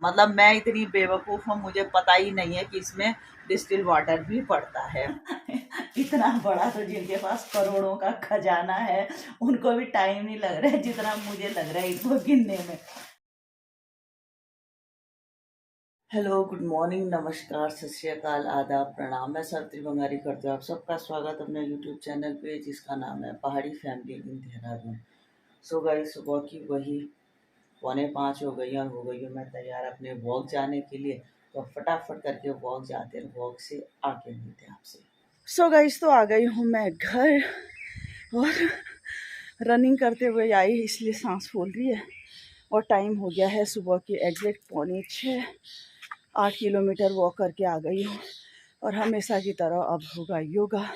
मतलब मैं इतनी बेवकूफ़ हूँ, मुझे पता ही नहीं है कि इसमें डिस्टिल वाटर भी पड़ता है। इतना बड़ा तो जिनके पास करोड़ों का खजाना है उनको भी टाइम नहीं लग रहा है जितना मुझे लग रहा है इनको गिनने में। हेलो, गुड मॉर्निंग, नमस्कार, सत श्री अकाल, आदाब, प्रणाम। मैं सर त्रिभंगारी करती हूँ आप सबका स्वागत अपने यूट्यूब चैनल पे जिसका नाम है पहाड़ी family in Dehradun. So guys, सुबह की वही 4:45 हो गई और हो गई हूँ मैं तैयार अपने वॉक जाने के लिए। तो फटाफट करके वॉक जाते हैं, वॉक से आके मिलते हैं आपसे। सो गाइस, तो आ गई हूँ मैं घर और रनिंग करते हुए आई इसलिए सांस फूल रही है। और टाइम हो गया है सुबह की एग्जैक्ट 5:45। 8 किलोमीटर वॉक करके आ गई हूँ और हमेशा की तरह अब होगा योगा।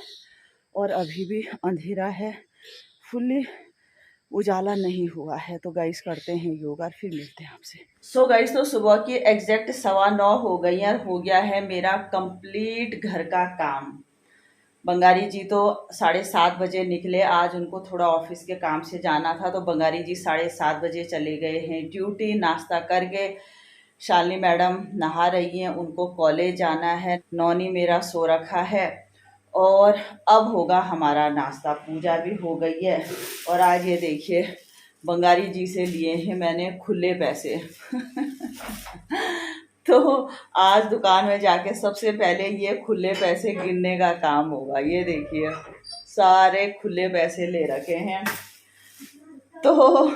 और अभी भी अंधेरा है, फुल्ली उजाला नहीं हुआ है। तो गाइस करते हैं योगा, फिर मिलते हैं आपसे। सो गाइस, तो सुबह की एग्जैक्ट 9:15 हो गई है, हो गया है मेरा कंप्लीट घर का काम। बंगारी जी तो 7:30 बजे निकले, आज उनको थोड़ा ऑफिस के काम से जाना था तो बंगारी जी 7:30 बजे चले गए हैं ड्यूटी। नाश्ता करके शालिनी मैडम नहा रही हैं, उनको कॉलेज जाना है। नौनी मेरा सो रखा है और अब होगा हमारा नाश्ता। पूजा भी हो गई है और आज ये देखिए बंगारी जी से लिए हैं मैंने खुले पैसे। तो आज दुकान में जाके सबसे पहले ये खुले पैसे गिनने का काम होगा। ये देखिए सारे खुले पैसे ले रखे हैं, तो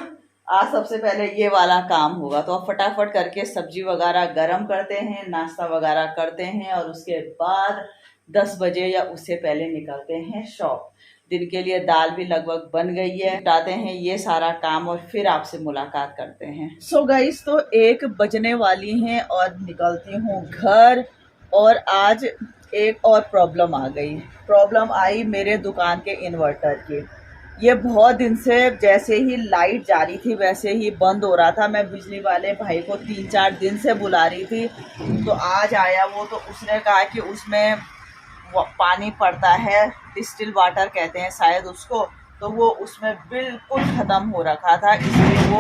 आज सबसे पहले ये वाला काम होगा। तो अब फटाफट करके सब्जी वगैरह गरम करते हैं, नाश्ता वगैरह करते हैं और उसके बाद 10 बजे या उससे पहले निकलते हैं शॉप। दिन के लिए दाल भी लगभग बन गई है, उठाते हैं ये सारा काम और फिर आपसे मुलाकात करते हैं। सो गाइस, तो 1 बजने वाली हैं और निकलती हूँ घर। और आज एक और प्रॉब्लम आ गई। प्रॉब्लम आई मेरे दुकान के इन्वर्टर की। ये बहुत दिन से जैसे ही लाइट जा रही थी वैसे ही बंद हो रहा था। मैं बिजली वाले भाई को 3-4 दिन से बुला रही थी, तो आज आया वो। तो उसने कहा कि उसमें पानी पड़ता है, डिस्टिल वाटर कहते हैं शायद उसको, तो वो उसमें बिल्कुल ख़त्म हो रखा था, इसलिए वो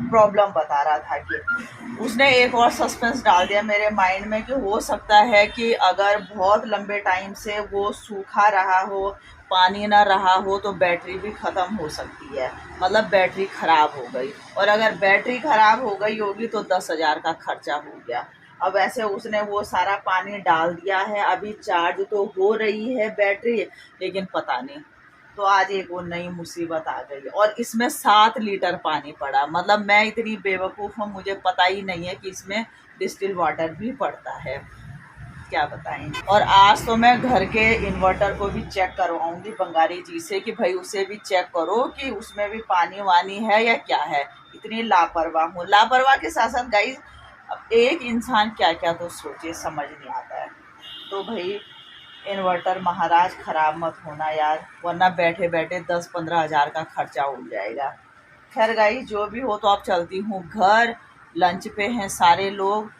प्रॉब्लम बता रहा था। कि उसने एक और सस्पेंस डाल दिया मेरे माइंड में कि हो सकता है कि अगर बहुत लंबे टाइम से वो सूखा रहा हो, पानी ना रहा हो, तो बैटरी भी ख़त्म हो सकती है। मतलब बैटरी ख़राब हो गई, और अगर बैटरी ख़राब हो गई होगी तो 10,000 का खर्चा हो गया। अब ऐसे उसने वो सारा पानी डाल दिया है, अभी चार्ज तो हो रही है बैटरी, लेकिन पता नहीं। तो आज एक वो नई मुसीबत आ गई और इसमें 7 लीटर पानी पड़ा। मतलब मैं इतनी बेवकूफ़ हूँ, मुझे पता ही नहीं है कि इसमें डिस्टिल वाटर भी पड़ता है। क्या बताएं। और आज तो मैं घर के इन्वर्टर को भी चेक करवाऊंगी बंगारी जी से कि भाई उसे भी चेक करो कि उसमें भी पानी वानी है या क्या है। इतनी लापरवाह हूँ। लापरवाह के साथ साथ गाइस, अब एक इंसान क्या क्या तो सोचे, समझ नहीं आता है। तो भाई इन्वर्टर महाराज खराब मत होना यार, वरना बैठे बैठे 10-15 हज़ार का खर्चा हो जाएगा। खैर गाइस, जो भी हो, तो अब चलती हूँ घर। लंच पे हैं सारे लोग।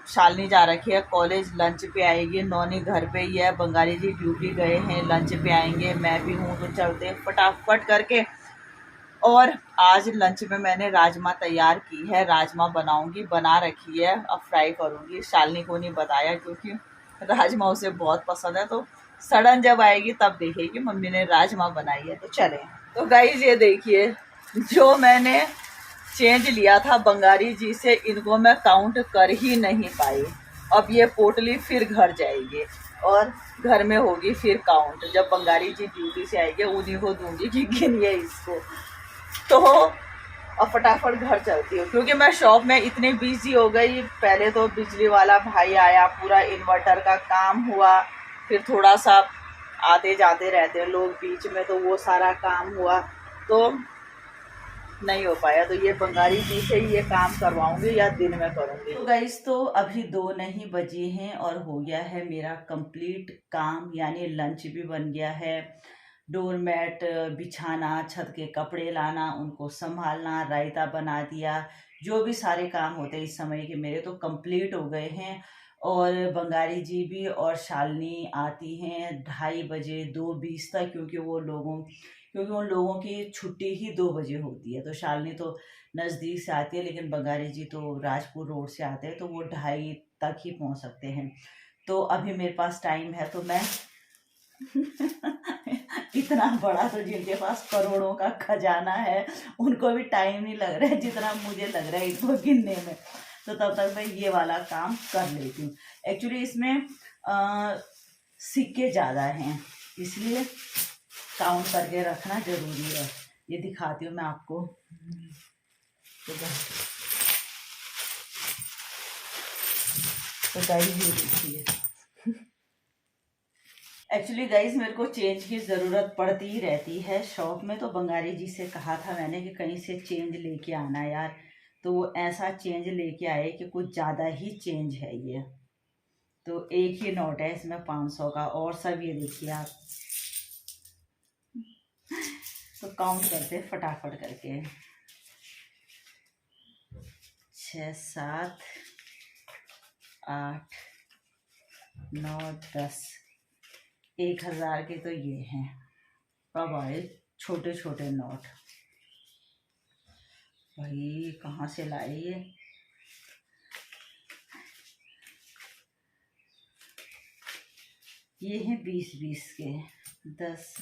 शालिनी जा रखी है कॉलेज, लंच पे आएगी। नौनी घर पे ही है, बंगाली जी ड्यूटी गए हैं, लंच पे आएंगे। मैं भी हूँ, तो चलते हैं फटाफट करके। और आज लंच में मैंने राजमा तैयार की है, राजमा बनाऊंगी, बना रखी है, अब फ्राई करूंगी। शालिनी को नहीं बताया क्योंकि राजमा उसे बहुत पसंद है, तो सडन जब आएगी तब देखेगी मम्मी ने राजमा बनाई है। तो चले। तो गाइस ये देखिए, जो मैंने चेंज लिया था बंगारी जी से, इनको मैं काउंट कर ही नहीं पाई। अब ये पोटली फिर घर जाएगी और घर में होगी फिर काउंट। जब बंगारी जी ड्यूटी से आएंगे उन्हीं को दूंगी कि गिनिए इसको। तो अब फटाफट घर चलती हूँ क्योंकि मैं शॉप में इतनी बिजी हो गई। पहले तो बिजली वाला भाई आया, पूरा इन्वर्टर का काम हुआ, फिर थोड़ा सा आते जाते रहते हैं लोग बीच में, तो वो सारा काम हुआ, तो नहीं हो पाया। तो ये बंगाली जी से ही ये काम करवाऊंगी या दिन में करूंगी। तो गाइस, तो अभी 2 नहीं बजे हैं और हो गया है मेरा कंप्लीट काम, यानी लंच भी बन गया है। डोरमैट बिछाना, छत के कपड़े लाना, उनको संभालना, रायता बना दिया। जो भी सारे काम होते हैं इस समय के मेरे तो कंप्लीट हो गए हैं। और बंगाली जी भी और शालिनी आती हैं 2:30 बजे, 2:20 तक, क्योंकि वो लोगों क्योंकि उन लोगों की छुट्टी ही 2 बजे होती है। तो शालिनी तो नज़दीक से आती है, लेकिन बंगारी जी तो राजपुर रोड से आते हैं, तो वो 2:30 तक ही पहुंच सकते हैं। तो अभी मेरे पास टाइम है, तो मैं इतना बड़ा, तो जिनके पास करोड़ों का खजाना है उनको भी टाइम नहीं लग रहा है जितना मुझे लग रहा है इनको गिनने में। तो तब तक मैं ये वाला काम कर लेती हूँ। एक्चुअली इसमें सिक्के ज़्यादा हैं, इसलिए काउंट करके रखना ज़रूरी है। ये दिखाती हूँ मैं आपको। तो गाइस ये देखिए, एक्चुअली गाइस मेरे को चेंज की ज़रूरत पड़ती ही रहती है शॉप में। तो बंगारी जी से कहा था मैंने कि कहीं से चेंज लेके आना यार, तो वो ऐसा चेंज लेके आए कि कुछ ज़्यादा ही चेंज है ये। तो एक ही नोट है इसमें 500 का, और सब ये देखिए आप। तो काउंट करते फटाफट करके, 6, 7, 8, 9, 10, 1000 के तो ये हैं। अब आए छोटे छोटे नोट, भाई कहाँ से लाए ये हैं 20-20 के, 10,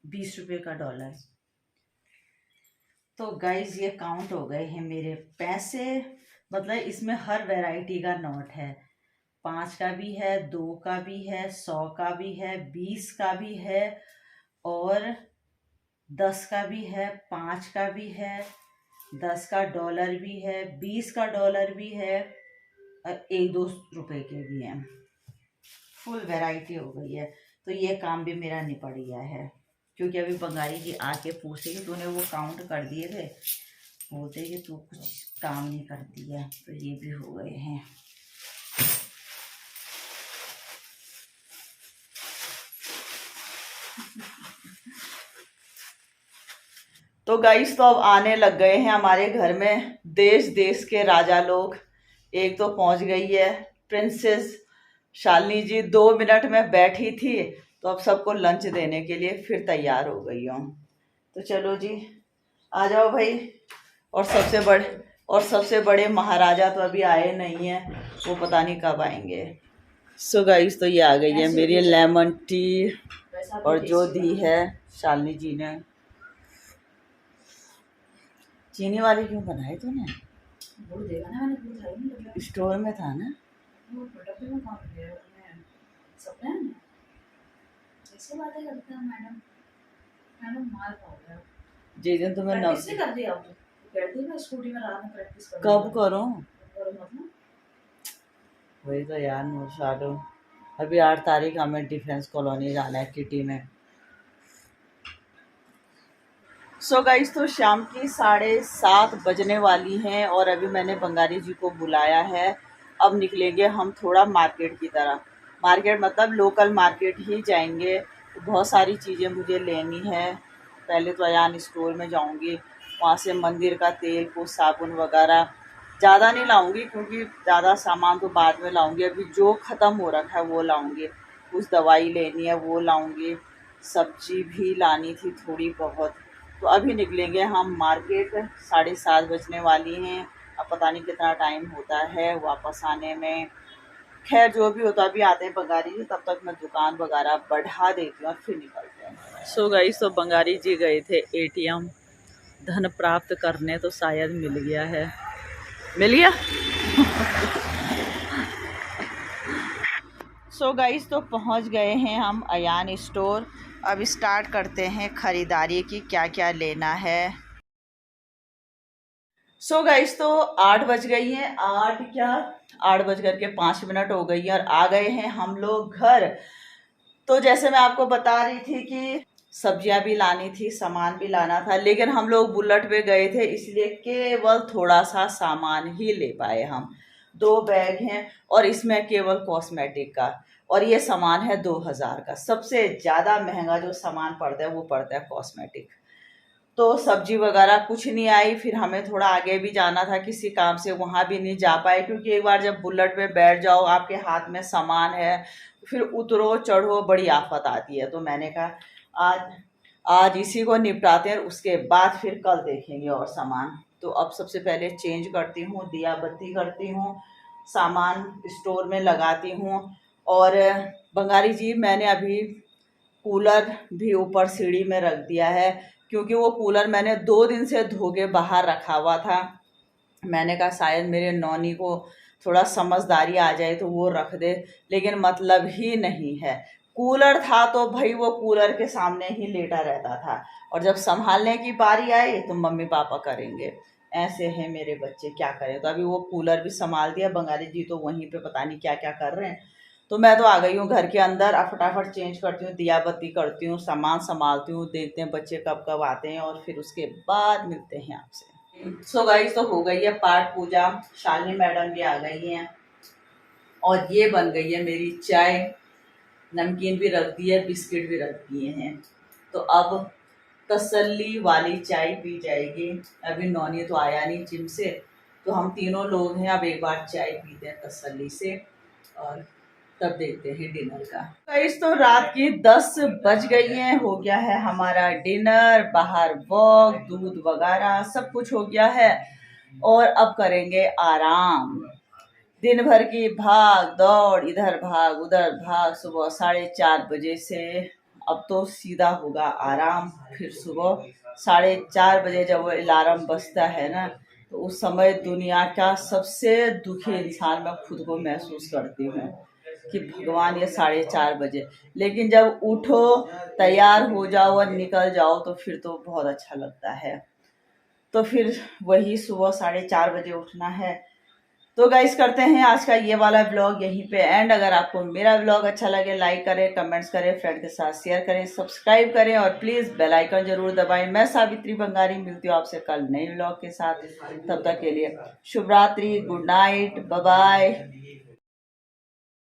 20 रुपए का डॉलर। तो गाइज ये काउंट हो गए हैं मेरे पैसे। मतलब इसमें हर वैरायटी का नोट है, 5 का भी है, 2 का भी है, 100 का भी है, 20 का भी है, और 10 का भी है, 5 का भी है, 10 का डॉलर भी है, 20 का डॉलर भी है, और 1-2 रुपए के भी हैं। फुल वैरायटी हो गई है। तो ये काम भी मेरा निपट गया है, क्योंकि अभी बंगाली जी आके पूछे कि तूने वो काउंट कर दिए थे, बोलते कि तू कुछ काम नहीं करती है। तो ये भी हो गए हैं। तो गाइस तो अब आने लग गए हैं हमारे घर में देश देश के राजा लोग। एक तो पहुंच गई है प्रिंसेस शालिनी जी, 2 मिनट में बैठी थी, तो अब सबको लंच देने के लिए फिर तैयार हो गई हूँ। तो चलो जी आ जाओ भाई। और सबसे बड़े महाराजा तो अभी आए नहीं हैं, वो पता नहीं कब आएंगे। सो गाइस तो ये आ गई है मेरी लेमन टी, और जो दी है शालिनी जी ने। चीनी वाली क्यों बनाई तूने? वो देखा ना, मैंने दूध खाई नहीं, स्टोर में था ना वो, डब्बे में कहाँ गया सपना है। कैसे बातें करते हैं मैडम, मैडम मार खाओगे जिस दिन तुम्हें प्रैक्टिस नहीं कर दी आप, कहती है ना स्कूटी में रात में प्रैक्टिस करो। कब करो मतलब वही तो यार नूर। अभी 8 तारीख हमें डिफेंस कॉलोनी जाना है किटी में। सो गाइस तो शाम की 7:30 बजने वाली हैं, और अभी मैंने बंगाली जी को बुलाया है। अब निकलेंगे हम थोड़ा मार्केट की तरह। मार्केट मतलब लोकल मार्केट ही जाएंगे। तो बहुत सारी चीज़ें मुझे लेनी है। पहले तो अयान स्टोर में जाऊंगी, वहाँ से मंदिर का तेल कुछ साबुन वगैरह ज़्यादा नहीं लाऊंगी, क्योंकि ज़्यादा सामान तो बाद में लाऊंगी। अभी जो ख़त्म हो रखा है वो लाऊंगी। कुछ दवाई लेनी है वो लाऊंगी। सब्जी भी लानी थी थोड़ी बहुत। तो अभी निकलेंगे हम मार्केट, 7:30 बजने वाली हैं। अब पता नहीं कितना टाइम होता है वापस आने में। खैर जो भी होता, अभी आते हैं बंगारी जी, तब तक मैं दुकान वगैरह बढ़ा देती हूँ और फिर निकलते हैं। सो गाइस तो बंगारी जी गए थे ATM धन प्राप्त करने, तो शायद मिल गया है, मिल गया। सो गाइस तो पहुँच गए हैं हम अयान स्टोर। अब स्टार्ट करते हैं ख़रीदारी की, क्या क्या लेना है। सो गाइस तो 8 बज गई हैं, 8:05 हो गई है, और आ गए हैं हम लोग घर। तो जैसे मैं आपको बता रही थी कि सब्जियां भी लानी थी, सामान भी लाना था, लेकिन हम लोग बुलेट पे गए थे, इसलिए केवल थोड़ा सा सामान ही ले पाए हम। 2 बैग हैं, और इसमें केवल कॉस्मेटिक का, और ये सामान है 2000 का। सबसे ज़्यादा महंगा जो सामान पड़ता है वो पड़ता है कॉस्मेटिक। तो सब्जी वगैरह कुछ नहीं आई। फिर हमें थोड़ा आगे भी जाना था किसी काम से, वहाँ भी नहीं जा पाए, क्योंकि एक बार जब बुलेट पे बैठ जाओ, आपके हाथ में सामान है, फिर उतरो चढ़ो बड़ी आफत आती है। तो मैंने कहा आज आज इसी को निपटाते हैं, उसके बाद फिर कल देखेंगे और सामान। तो अब सबसे पहले चेंज करती हूँ, दिया बत्ती करती हूँ, सामान स्टोर में लगाती हूँ। और बंगाली जी मैंने अभी कूलर भी ऊपर सीढ़ी में रख दिया है, क्योंकि वो कूलर मैंने 2 दिन से धो के बाहर रखा हुआ था। मैंने कहा शायद मेरे नौनी को थोड़ा समझदारी आ जाए तो वो रख दे, लेकिन मतलब ही नहीं है। कूलर था तो भाई वो कूलर के सामने ही लेटा रहता था, और जब संभालने की बारी आई तो मम्मी पापा करेंगे। ऐसे हैं मेरे बच्चे, क्या करें। तो अभी वो कूलर भी संभाल दिया, बंगाली जी तो वहीं पे पता नहीं क्या क्या कर रहे हैं। तो मैं तो आ गई हूँ घर के अंदर। अब फटाफट चेंज करती हूँ, दिया बत्ती करती हूँ, सामान संभालती हूँ, देखते हैं बच्चे कब कब आते हैं, और फिर उसके बाद मिलते हैं आपसे। सो गाइस, तो हो गई है पाठ पूजा, शालिनी मैडम भी आ गई हैं, और ये बन गई है मेरी चाय। नमकीन भी रख दी है, बिस्किट भी रख दिए हैं। तो अब तसल्ली वाली चाय पी जाएगी। अभी नौनी तो आया नहीं जिम से, तो हम तीनों लोग हैं। अब एक बार चाय पीते हैं तसल्ली से, और तब देखते हैं डिनर का। गाइस, तो रात की 10 बज गई हैं, हो गया है हमारा डिनर, बाहर वॉक, दूध वगैरह सब कुछ हो गया है, और अब करेंगे आराम। दिन भर की भाग दौड़, इधर भाग उधर भाग, सुबह 4:30 बजे से अब तो सीधा होगा आराम। फिर सुबह 4:30 बजे जब वो अलार्म बजता है ना, तो उस समय दुनिया का सबसे दुखी इंसान मैं खुद को महसूस करती हूँ कि भगवान ये 4:30 बजे। लेकिन जब उठो, तैयार हो जाओ और निकल जाओ तो फिर तो बहुत अच्छा लगता है। तो फिर वही सुबह 4:30 बजे उठना है। तो गाइस, करते हैं आज का ये वाला ब्लॉग यहीं पे एंड। अगर आपको मेरा ब्लॉग अच्छा लगे, लाइक करें, कमेंट्स करें, फ्रेंड के साथ शेयर करें, सब्सक्राइब करें, और प्लीज़ बेल आइकन जरूर दबाएं। मैं सावित्री बंगारी मिलती हूँ आपसे कल नए ब्लॉग के साथ। तब तक के लिए शुभ रात्रि, गुड नाइट, बाय बाय।